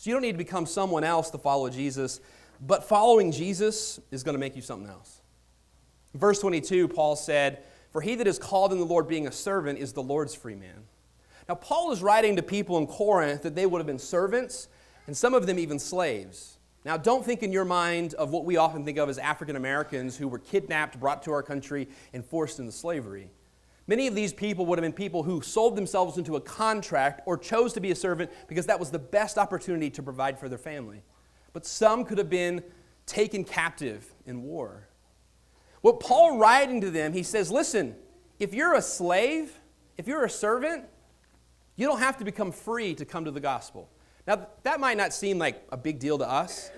So you don't need to become someone else to follow Jesus, but following Jesus is going to make you something else. In verse 22, Paul said, "For he that is called in the Lord being a servant is the Lord's free man." Now, Paul is writing to people in Corinth that they would have been servants, and some of them even slaves. Now, don't think in your mind of what we often think of as African Americans who were kidnapped, brought to our country, and forced into slavery. Many of these people would have been people who sold themselves into a contract or chose to be a servant because that was the best opportunity to provide for their family. But some could have been taken captive in war. What Paul writing to them, he says, listen, if you're a slave, if you're a servant, you don't have to become free to come to the gospel. Now, that might not seem like a big deal to us,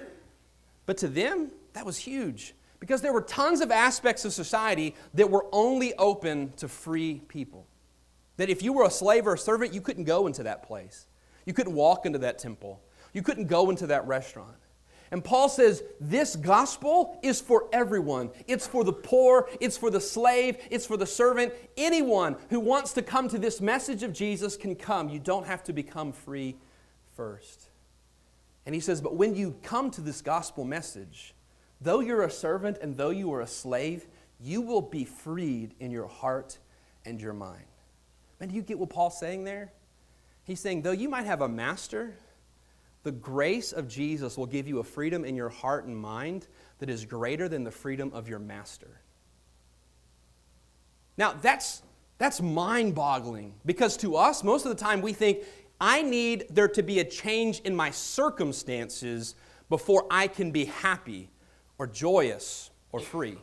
but to them, that was huge. Because there were tons of aspects of society that were only open to free people. That if you were a slave or a servant, you couldn't go into that place. You couldn't walk into that temple. You couldn't go into that restaurant. And Paul says, this gospel is for everyone. It's for the poor, it's for the slave, it's for the servant. Anyone who wants to come to this message of Jesus can come. You don't have to become free first. And he says, but when you come to this gospel message, though you're a servant and though you are a slave, you will be freed in your heart and your mind. Man, do you get what Paul's saying there? He's saying, though you might have a master, the grace of Jesus will give you a freedom in your heart and mind that is greater than the freedom of your master. Now, that's mind-boggling, because to us, most of the time we think, I need there to be a change in my circumstances before I can be happy or joyous or free.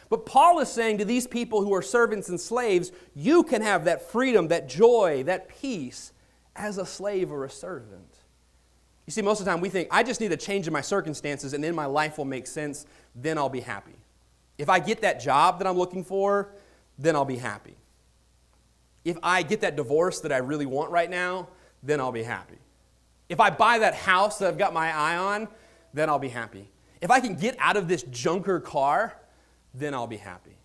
But Paul is saying to these people who are servants and slaves, you can have that freedom, that joy, that peace as a slave or a servant. You see, most of the time we think, I just need a change in my circumstances and then my life will make sense, then I'll be happy. If I get that job that I'm looking for, then I'll be happy. If I get that divorce that I really want right now, then I'll be happy. If I buy that house that I've got my eye on, then I'll be happy. If I can get out of this junker car, then I'll be happy.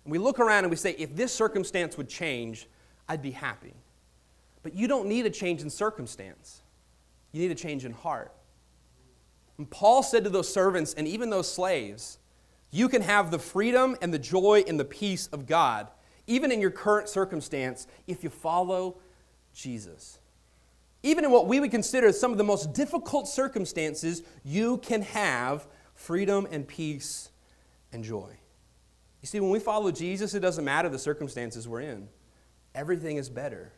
And we look around and we say, if this circumstance would change, I'd be happy. But you don't need a change in circumstance. You need a change in heart. And Paul said to those servants and even those slaves, you can have the freedom and the joy and the peace of God, even in your current circumstance, if you follow Jesus. Even in what we would consider some of the most difficult circumstances, you can have freedom and peace and joy. You see, when we follow Jesus, it doesn't matter the circumstances we're in. Everything is better.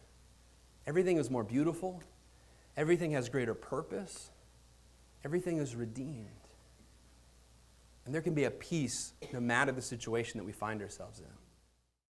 Everything is more beautiful. Everything has greater purpose. Everything is redeemed. And there can be a peace no matter the situation that we find ourselves in.